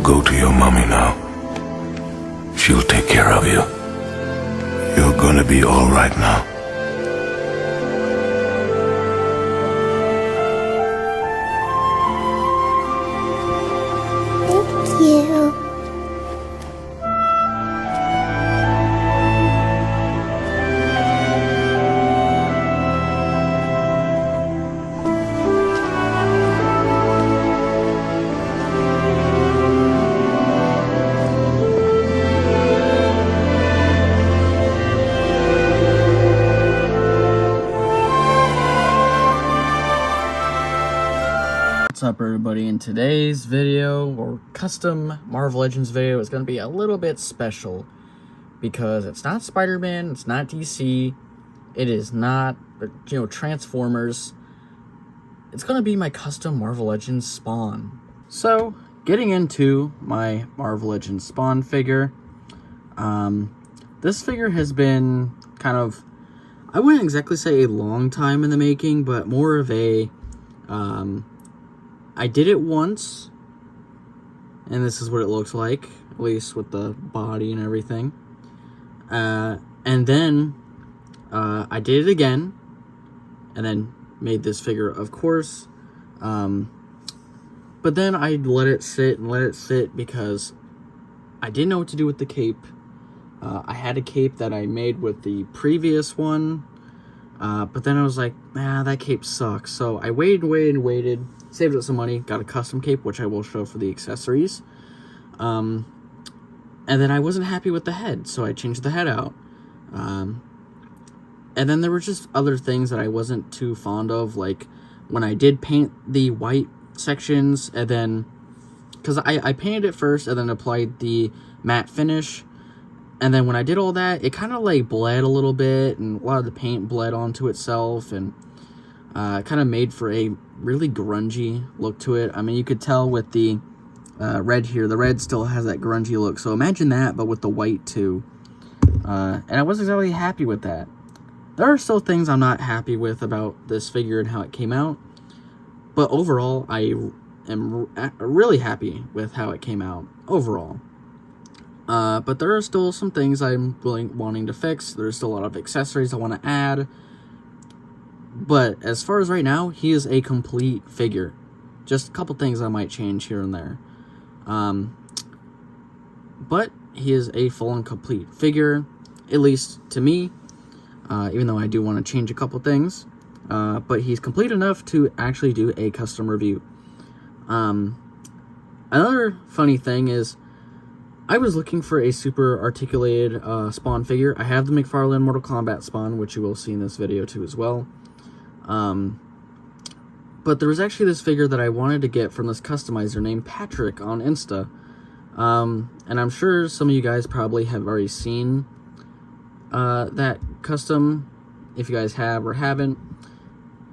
go to your mommy now. She'll take care of you. You're gonna be all right now. Thank you. What's up, everybody? In today's video, or custom Marvel Legends video, is going to be a little bit special because it's not Spider-Man, it's not DC, it is not, Transformers. It's going to be my custom Marvel Legends Spawn. So, getting into my Marvel Legends Spawn figure, this figure has been kind of, I wouldn't exactly say a long time in the making, but more of a, I did it once, and this is what it looks like, at least with the body and everything. And then I did it again, and then made this figure, of course. But then I let it sit because I didn't know what to do with the cape. I had a cape that I made with the previous one, but then I was like, that cape sucks. So I waited, saved up some money, got a custom cape, which I will show for the accessories. And then I wasn't happy with the head, so I changed the head out. And then there were just other things that I wasn't too fond of, like when I did paint the white sections, and then, because I painted it first and then applied the matte finish. And then when I did all that, it kind of like bled a little bit, and a lot of the paint bled onto itself, and kind of made for a really grungy look to it. I mean, you could tell with the red here, the red still has that grungy look. So imagine that, but with the white too. And I wasn't exactly happy with that. There are still things I'm not happy with about this figure and how it came out. But overall, I am really happy with how it came out overall. But there are still some things I'm wanting to fix. There's still a lot of accessories I want to add. But as far as right now, he is a complete figure. Just a couple things I might change here and there. But he is a full and complete figure, at least to me. Even though I do want to change a couple things. But he's complete enough to actually do a custom review. Another funny thing is, I was looking for a super articulated Spawn figure. I have the McFarlane Mortal Kombat Spawn, which you will see in this video too as well. But there was actually this figure that I wanted to get from this customizer named Patrick on Insta. And I'm sure some of you guys probably have already seen that custom, if you guys have or haven't.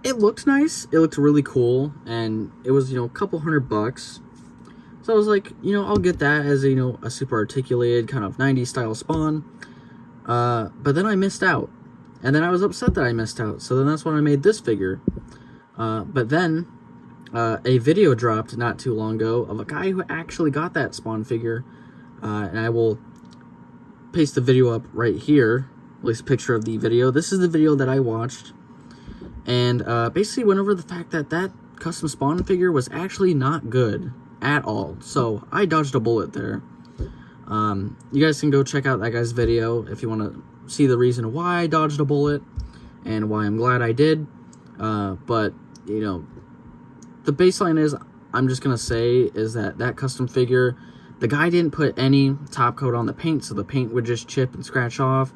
It looked nice. It looked really cool, and it was, a couple $100. So I was like, I'll get that as a super articulated kind of 90s style Spawn. But then I missed out. And then I was upset that I missed out. So then that's when I made this figure. But then a video dropped not too long ago of a guy who actually got that Spawn figure. And I will paste the video up right here. At least a picture of the video. This is the video that I watched. And basically went over the fact that that custom Spawn figure was actually not good at all. So I dodged a bullet there. You guys can go check out that guy's video if you want to see the reason why I dodged a bullet and why I'm glad I did. But the baseline is, I'm just gonna say, is that custom figure, the guy didn't put any top coat on the paint, so the paint would just chip and scratch off.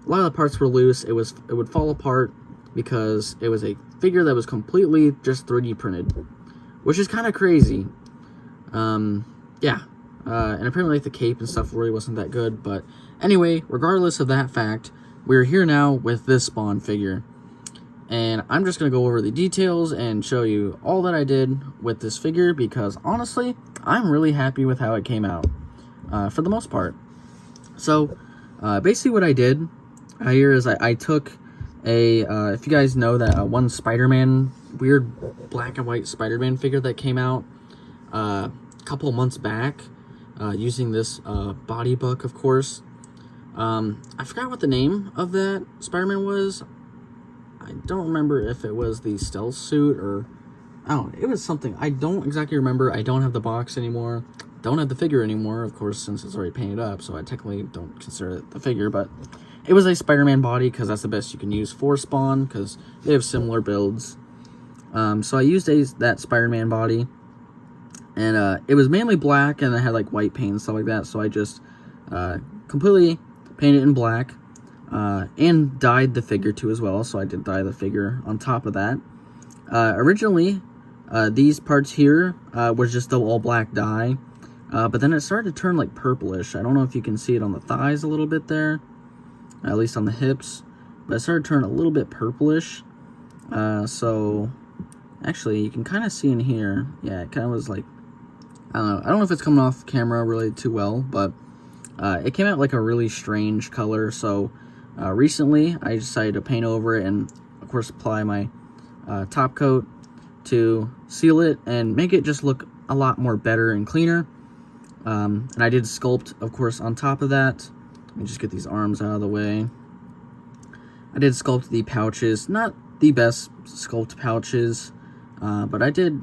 A lot of the parts were loose. It would fall apart because it was a figure that was completely just 3D printed, which is kind of crazy. And apparently the cape and stuff really wasn't that good, but anyway, regardless of that fact, we're here now with this Spawn figure, and I'm just going to go over the details and show you all that I did with this figure, because honestly, I'm really happy with how it came out, for the most part. So, basically what I did here is I took if you guys know that one Spider-Man, weird black and white Spider-Man figure that came out a couple months back, using this body book, of course. I forgot what the name of that Spider-Man was. I don't remember if it was the stealth suit or... Oh, it was something. I don't exactly remember. I don't have the box anymore. Don't have the figure anymore, of course, since it's already painted up, so I technically don't consider it the figure, but it was a Spider-Man body, because that's the best you can use for Spawn, because they have similar builds. So I used that Spider-Man body, and it was mainly black, and it had like white paint and stuff like that, so I just completely painted it in black, and dyed the figure too as well, so I did dye the figure on top of that. Originally, these parts here was just the all black dye, but then it started to turn like purplish. I don't know if you can see it on the thighs a little bit there, at least on the hips, but it started to turn a little bit purplish. So actually you can kind of see in here, yeah, it kind of was like, I don't know if it's coming off camera really too well, but it came out like a really strange color. So recently I decided to paint over it and of course apply my top coat to seal it and make it just look a lot more better and cleaner. And I did sculpt, of course, on top of that. Let me just get these arms out of the way. I did sculpt the pouches, not the best sculpt pouches, but I did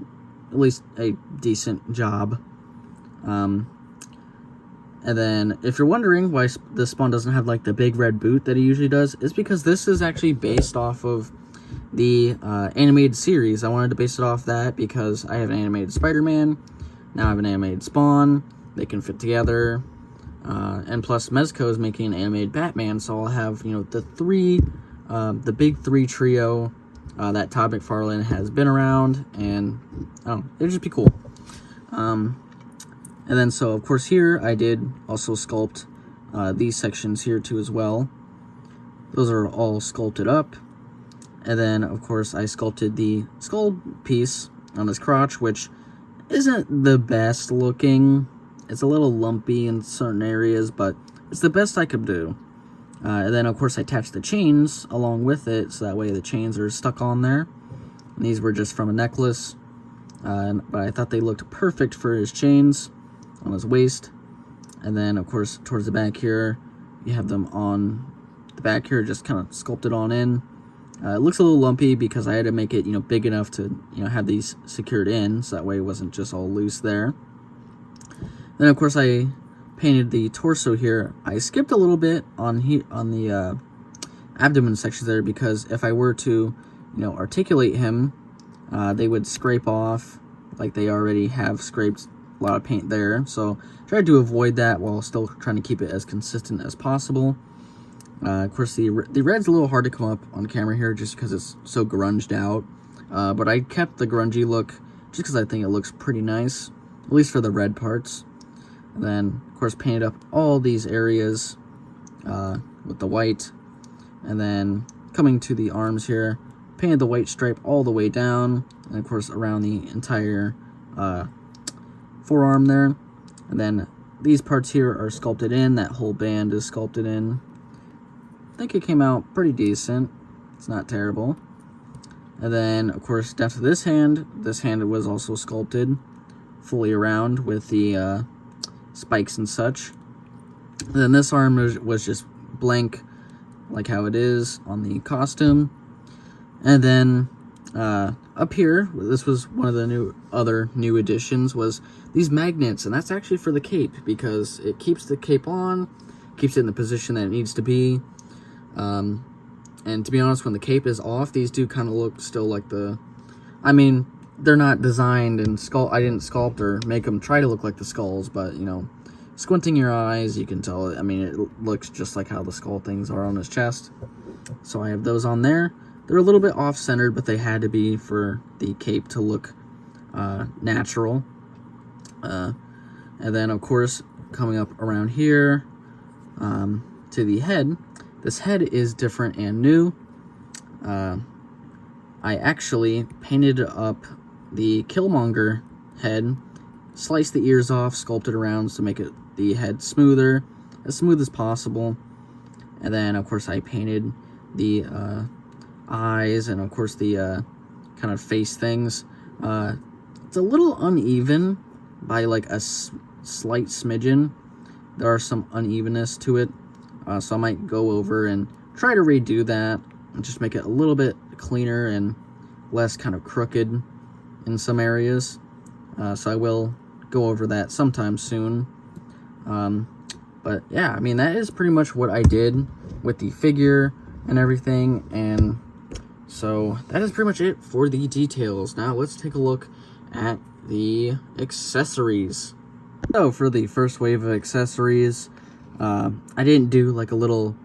at least a decent job. And then, if you're wondering why this Spawn doesn't have like the big red boot that he usually does, it's because this is actually based off of the animated series. I wanted to base it off that because I have an animated Spider-Man, now I have an animated Spawn. They can fit together, and plus Mezco is making an animated Batman, so I'll have, you know, the big three trio that Todd McFarlane has been around, and it'd just be cool. And then, so of course here I did also sculpt these sections here too as well. Those are all sculpted up. And then, of course, I sculpted the skull piece on his crotch, which isn't the best looking. It's a little lumpy in certain areas, but it's the best I could do. And then, of course, I attached the chains along with it, so that way the chains are stuck on there. And these were just from a necklace, but I thought they looked perfect for his chains on his waist. And then, of course, towards the back here, you have them on the back here, just kind of sculpted on in. It looks a little lumpy because I had to make it, you know, big enough to, you know, have these secured in, so that way it wasn't just all loose there. Then, of course, I painted the torso here. I skipped a little bit on the abdomen section there because if I were to, you know, articulate him, they would scrape off like they already have scraped a lot of paint there. So tried to avoid that while still trying to keep it as consistent as possible. Of course, the red's a little hard to come up on camera here just because it's so grunged out. But I kept the grungy look just because I think it looks pretty nice, at least for the red parts. And then, of course, painted up all these areas with the white. And then, coming to the arms here, painted the white stripe all the way down. And, of course, around the entire forearm there. And then, these parts here are sculpted in. That whole band is sculpted in. I think it came out pretty decent. It's not terrible. And then, of course, down to this hand was also sculpted fully around with the spikes and such. And then this arm was just blank, like how it is on the costume. And then up here, this was one of the other new additions, was these magnets, and that's actually for the cape because it keeps the cape on, keeps it in the position that it needs to be. And to be honest, when the cape is off, these do kind of look still like I mean, they're not designed and I didn't sculpt or make them try to look like the skulls, but, you know, squinting your eyes, you can tell, I mean, it looks just like how the skull things are on his chest. So I have those on there. They're a little bit off-centered, but they had to be for the cape to look natural. And then, of course, coming up around here to the head. This head is different and new. I actually painted up the Killmonger head, sliced the ears off, sculpted around to make the head smoother, as smooth as possible. And then, of course, I painted the eyes and, of course, the kind of face things. It's a little uneven by like a slight smidgen. There are some unevenness to it, so I might go over and try to redo that and just make it a little bit cleaner and less kind of crooked in some areas. So I will go over that sometime soon. But yeah, I mean, that is pretty much what I did with the figure and everything, and so that is pretty much it for the details. Now let's take a look at the accessories. So for the first wave of accessories, I didn't do like a little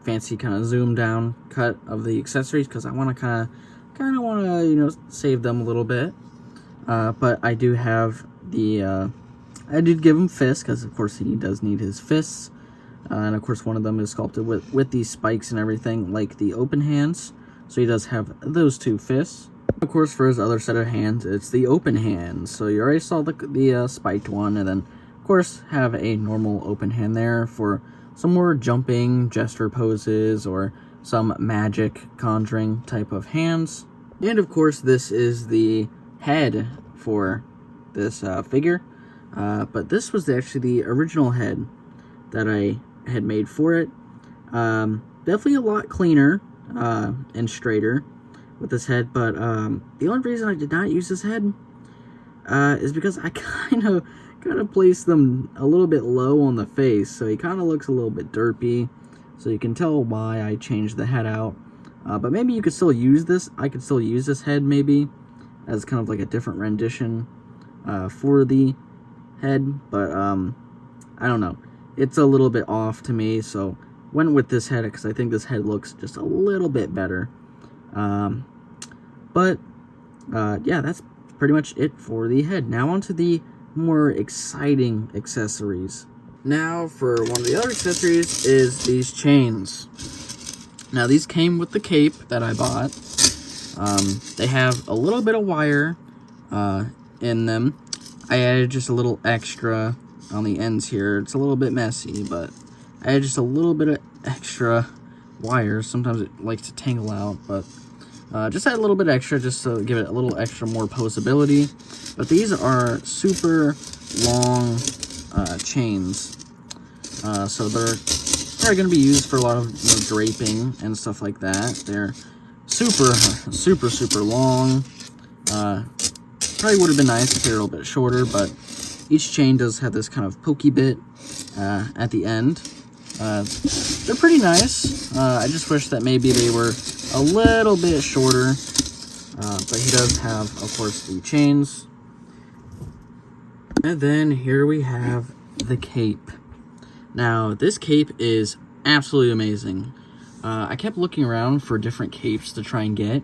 fancy kind of zoom down cut of the accessories because I want to kind of want to, you know, save them a little bit. But I do have the I did give him fists because of course he does need his fists, and of course one of them is sculpted with these spikes and everything like the open hands, so he does have those two fists. Of course, for his other set of hands, it's the open hands. So you already saw the spiked one, and then of course have a normal open hand there for some more jumping gesture poses or some magic conjuring type of hands. And of course, this is the head for this figure, but this was actually the original head that I had made for it. Definitely a lot cleaner and straighter with this head, but the only reason I did not use this head is because I kind of placed them a little bit low on the face, so he kind of looks a little bit derpy, so you can tell why I changed the head out. But maybe you could still use this. I could still use this head maybe as kind of like a different rendition for the head, but I don't know. It's a little bit off to me, so went with this head because I think this head looks just a little bit better. But yeah, that's pretty much it for the head. Now onto the more exciting accessories. Now for one of the other accessories is these chains. Now these came with the cape that I bought. They have a little bit of wire in them. I added just a little extra on the ends here. It's a little bit messy, but I added just a little bit of extra wire. Sometimes it likes to tangle out, but just add a little bit extra just to give it a little extra more posability. But these are super long chains, so they're probably going to be used for a lot of, you know, draping and stuff like that. They're super long. Probably would have been nice if they were a little bit shorter, but each chain does have this kind of pokey bit at the end. They're pretty nice. I just wish that maybe they were a little bit shorter, but he does have, of course, the chains. And then here we have the cape. Now, this cape is absolutely amazing. I kept looking around for different capes to try and get.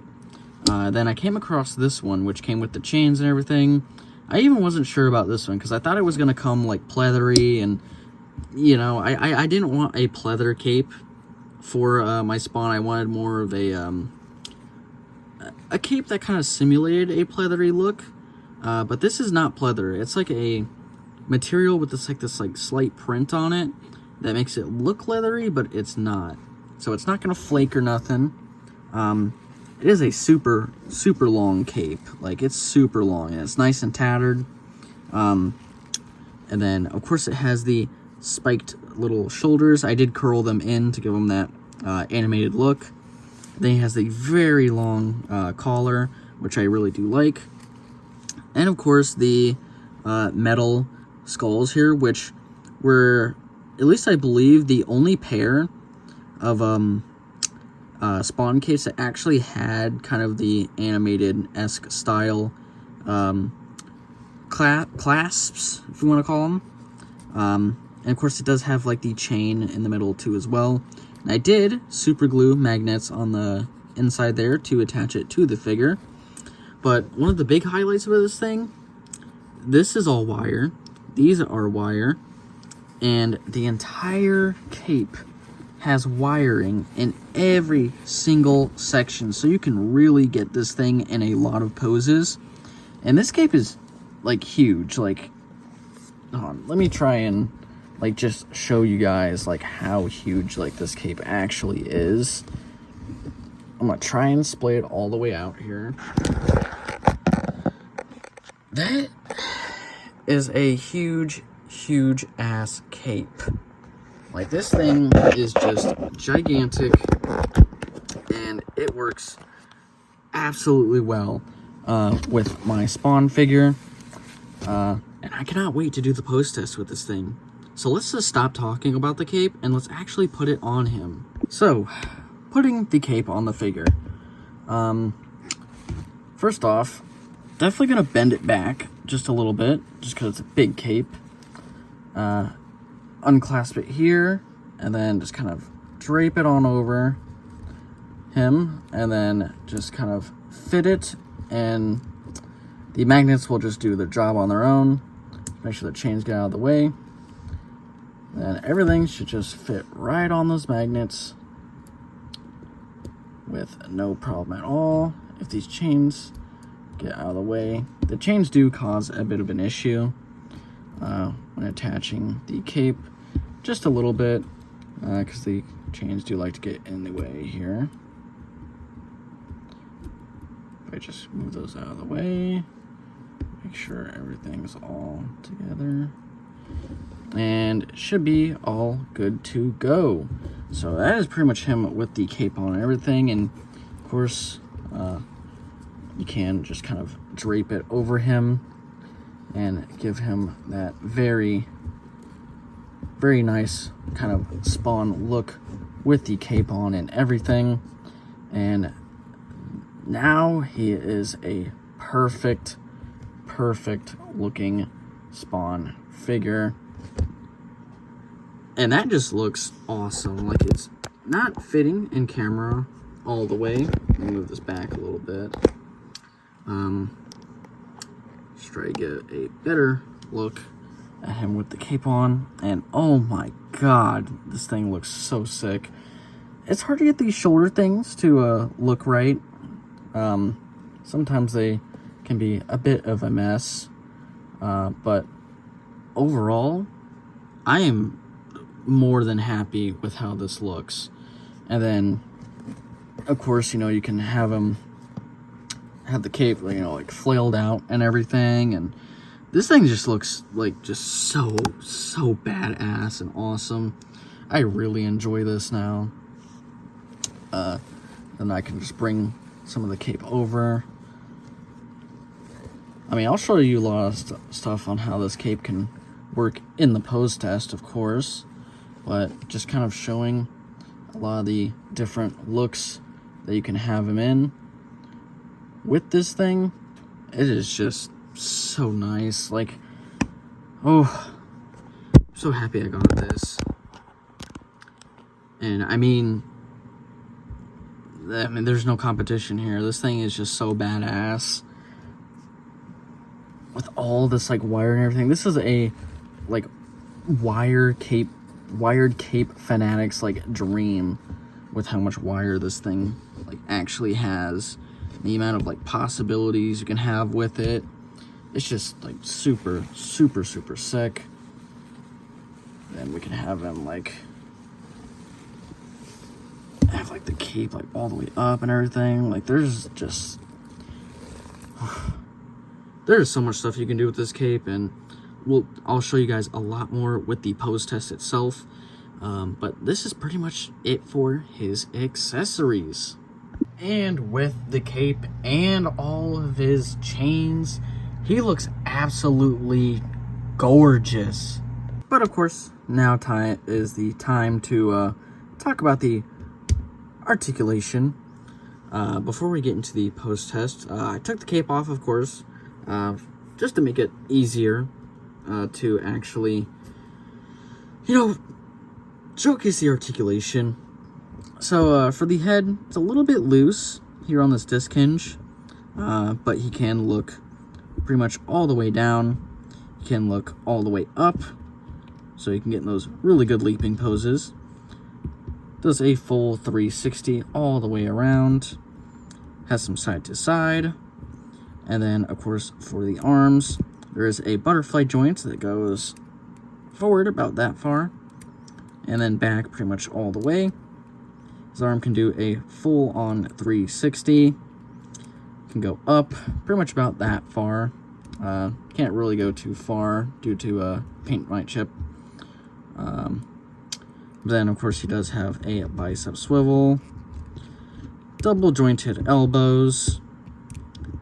Then I came across this one, which came with the chains and everything. I even wasn't sure about this one, because I thought it was going to come, like, pleathery, and, you know, I didn't want a pleather cape for my Spawn. I wanted more of a cape that kind of simulated a pleathery look. But this is not pleather. It's like a material with this slight print on it that makes it look leathery, but it's not. So it's not gonna flake or nothing. It is a super long cape. Like, it's super long and it's nice and tattered. And then of course it has the spiked little shoulders. I did curl them in to give them that animated look. Then it has the very long collar, which I really do like. And of course the metal skulls here, which were, at least I believe, the only pair of Spawn capes that actually had kind of the animated-esque style clasps, if you want to call them. And of course it does have like the chain in the middle too as well. And I did super glue magnets on the inside there to attach it to the figure. But one of the big highlights of this thing, this is all wire, these are wire, and the entire cape has wiring in every single section, so you can really get this thing in a lot of poses. And this cape is, like, huge. Like, hold on, let me try and, like, just show you guys, like, how huge, like, this cape actually is. I'm gonna try and splay it all the way out here. That is a huge ass cape. Like, this thing is just gigantic, and it works absolutely well with my Spawn figure. And I cannot wait to do the post test with this thing. So let's just stop talking about the cape and let's actually put it on him. So, putting the cape on the figure. First off, definitely gonna bend it back just a little bit, just because it's a big cape. Unclasp it here, and then just kind of drape it on over him, and then just kind of fit it, and the magnets will just do their job on their own. Make sure the chains get out of the way. Then everything should just fit right on those magnets with no problem at all. If these chains get out of the way, the chains do cause a bit of an issue when attaching the cape, just a little bit, because the chains do like to get in the way here. If I just move those out of the way, make sure everything's all together, and it should be all good to go. So that is pretty much him with the cape on and everything, and of course you can just kind of drape it over him and give him that very nice kind of Spawn look with the cape on and everything. And now he is a perfect looking Spawn figure, and that just looks awesome. Like, it's not fitting in camera all the way. Let me move this back a little bit. Just try to get a better look at him with the cape on, and oh my god, this thing looks so sick. It's hard to get these shoulder things to look right. Sometimes they can be a bit of a mess, but overall, I am more than happy with how this looks. And then, of course, you know, you can have the cape, you know, like flailed out and everything, and this thing just looks like just so badass and awesome. I really enjoy this now. Then I can just bring some of the cape over. I mean, I'll show you a lot of stuff on how this cape can work in the pose test, of course, but just kind of showing a lot of the different looks that you can have him in with this thing. It is just so nice. Like, oh, I'm so happy I got this. And I mean, there's no competition here. This thing is just so badass. With all this like wire and everything. This is a like wired cape fanatic's like dream, with how much wire this thing like actually has. The amount of like possibilities you can have with it. It's just like super sick. Then we can have them like have like the cape like all the way up and everything. Like, there's just there's so much stuff you can do with this cape, and I'll show you guys a lot more with the pose test itself. But this is pretty much it for his accessories. And with the cape and all of his chains, he looks absolutely gorgeous. But of course, now is the time to talk about the articulation. Before we get into the post test, I took the cape off, of course, just to make it easier to actually, you know, showcase the articulation. So for the head, it's a little bit loose here on this disc hinge, but he can look pretty much all the way down. He can look all the way up, so you can get in those really good leaping poses. Does a full 360 all the way around. Has some side to side. And then, of course, for the arms, there is a butterfly joint that goes forward about that far, and then back pretty much all the way. His arm can do a full-on 360. Can go up pretty much about that far, Can't really go too far due to paint might chip. Then, of course, he does have a bicep swivel, double jointed elbows,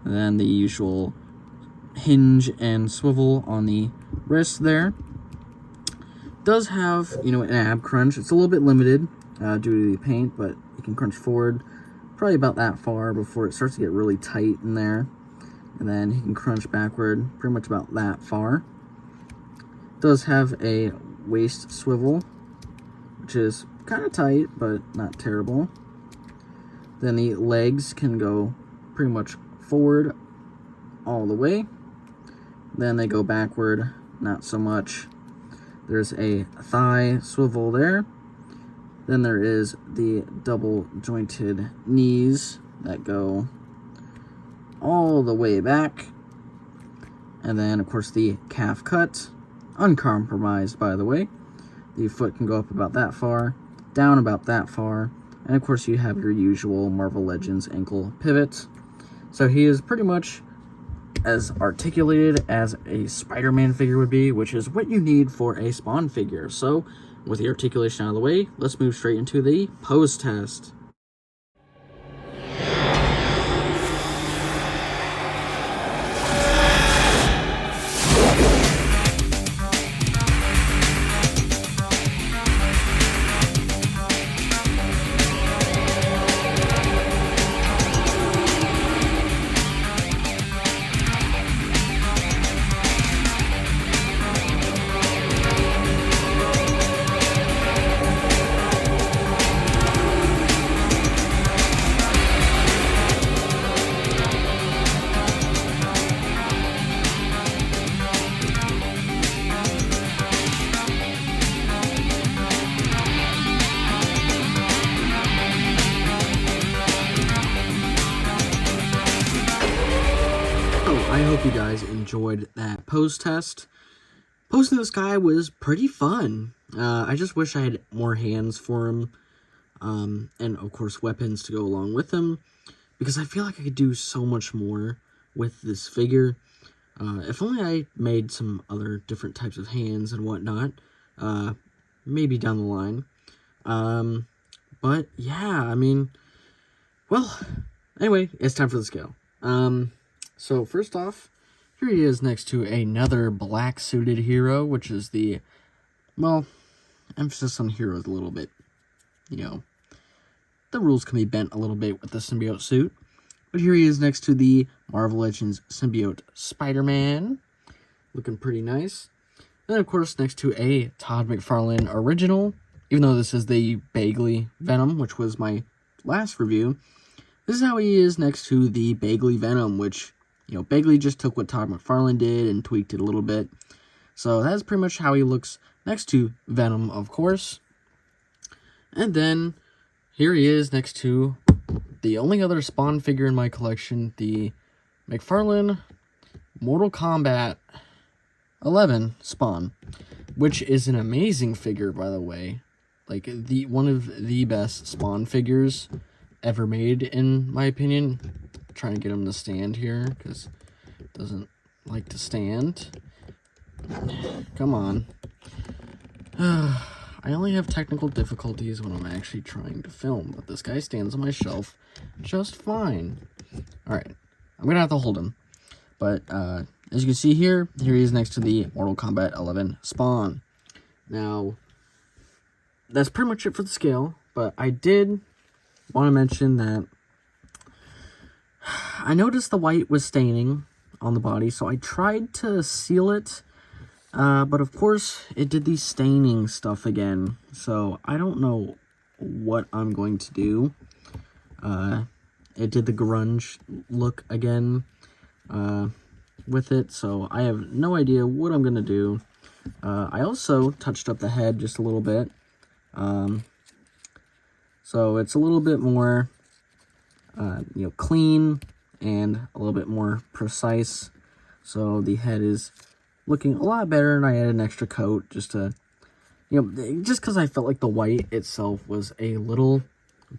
and then the usual hinge and swivel on the wrist there. Does have, an ab crunch. It's a little bit limited due to the paint, but you can crunch forward probably about that far before it starts to get really tight in there. And then he can crunch backward pretty much about that far. Does have a waist swivel, which is kind of tight, but not terrible. Then the legs can go pretty much forward all the way. Then they go backward, not so much. There's a thigh swivel there. Then there is the double jointed knees that go all the way back. And then, of course, the calf cut, uncompromised, by the way. The foot can go up about that far, down about that far, and of course you have your usual Marvel Legends ankle pivot. So he is pretty much as articulated as a Spider-Man figure would be, which is what you need for a Spawn figure. So, with the articulation out of the way, let's move straight into the pose test. I hope you guys enjoyed that pose test. Posing this guy was pretty fun. I just wish I had more hands for him. And of course weapons to go along with him. Because I feel like I could do so much more with this figure. If only I made some other different types of hands and whatnot. Maybe down the line. But yeah, I mean, well, anyway, it's time for the scale. So first off, here he is next to another black suited hero, which is the, well, emphasis on heroes a little bit. The rules can be bent a little bit with the symbiote suit. But here he is next to the Marvel Legends symbiote Spider-Man, looking pretty nice. And then, of course, next to a Todd McFarlane original, even though this is the Bagley Venom, which was my last review. This is how he is next to the Bagley Venom, which, Bagley just took what Todd McFarlane did and tweaked it a little bit. So that's pretty much how he looks next to Venom, of course. And then here he is next to the only other Spawn figure in my collection, the McFarlane Mortal Kombat 11 Spawn, which is an amazing figure, by the way. Like, one of the best Spawn figures ever made, in my opinion. Trying to get him to stand here, because it doesn't like to stand. Come on. I only have technical difficulties when I'm actually trying to film, but this guy stands on my shelf just fine. Alright, I'm gonna have to hold him. But, as you can see here, he is next to the Mortal Kombat 11 Spawn. Now, that's pretty much it for the scale, but I did want to mention that I noticed the white was staining on the body, so I tried to seal it, but of course it did the staining stuff again, so I don't know what I'm going to do. It did the grunge look again with it, so I have no idea what I'm going to do. I also touched up the head just a little bit, so it's a little bit more clean and a little bit more precise. So the head is looking a lot better, and I added an extra coat just to, just because I felt like the white itself was a little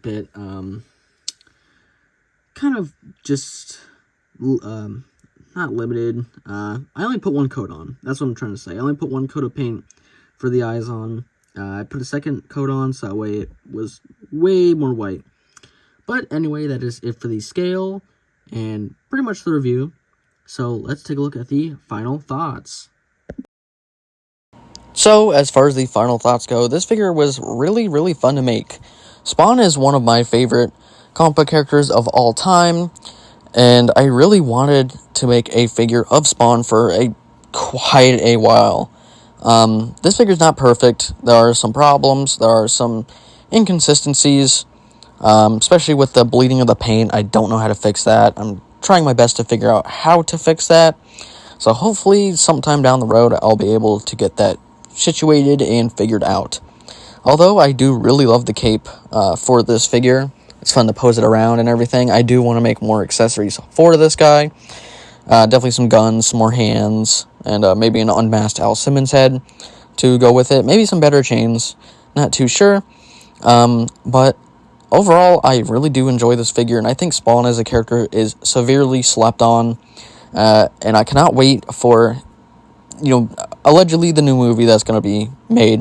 bit, kind of just, not not limited. I only put one coat on. That's what I'm trying to say. I only put one coat of paint for the eyes on. I put a second coat on, so that way it was way more white. But anyway, that is it for the scale and pretty much the review. So let's take a look at the final thoughts. So as far as the final thoughts go, this figure was really fun to make. Spawn is one of my favorite comic book characters of all time, and I really wanted to make a figure of Spawn for quite a while. This figure's not perfect. There are some problems. There are some inconsistencies, especially with the bleeding of the paint. I don't know how to fix that. I'm trying my best to figure out how to fix that. So hopefully sometime down the road I'll be able to get that situated and figured out. Although I do really love the cape for this figure. It's fun to pose it around and everything. I do want to make more accessories for this guy. Definitely some guns, some more hands, and maybe an unmasked Al Simmons head to go with it. Maybe some better chains. Not too sure. But overall, I really do enjoy this figure, and I think Spawn as a character is severely slept on. And I cannot wait for, allegedly the new movie that's going to be made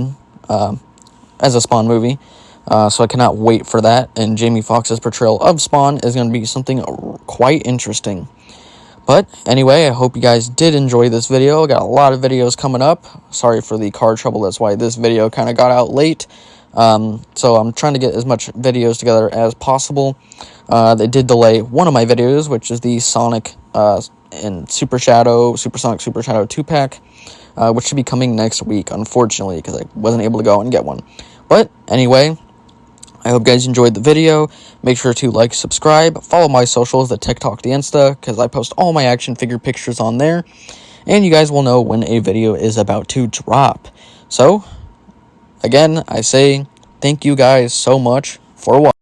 as a Spawn movie. So I cannot wait for that, and Jamie Foxx's portrayal of Spawn is going to be something quite interesting. But anyway, I hope you guys did enjoy this video. I got a lot of videos coming up. Sorry for the car trouble, that's why this video kind of got out late. So I'm trying to get as much videos together as possible. They did delay one of my videos, which is the Sonic and Supersonic Super Shadow 2-pack, which should be coming next week, unfortunately, because I wasn't able to go and get one. But anyway, I hope you guys enjoyed the video. Make sure to like, subscribe, follow my socials, the TikTok, the Insta, because I post all my action figure pictures on there, and you guys will know when a video is about to drop. So, again, I say thank you guys so much for watching.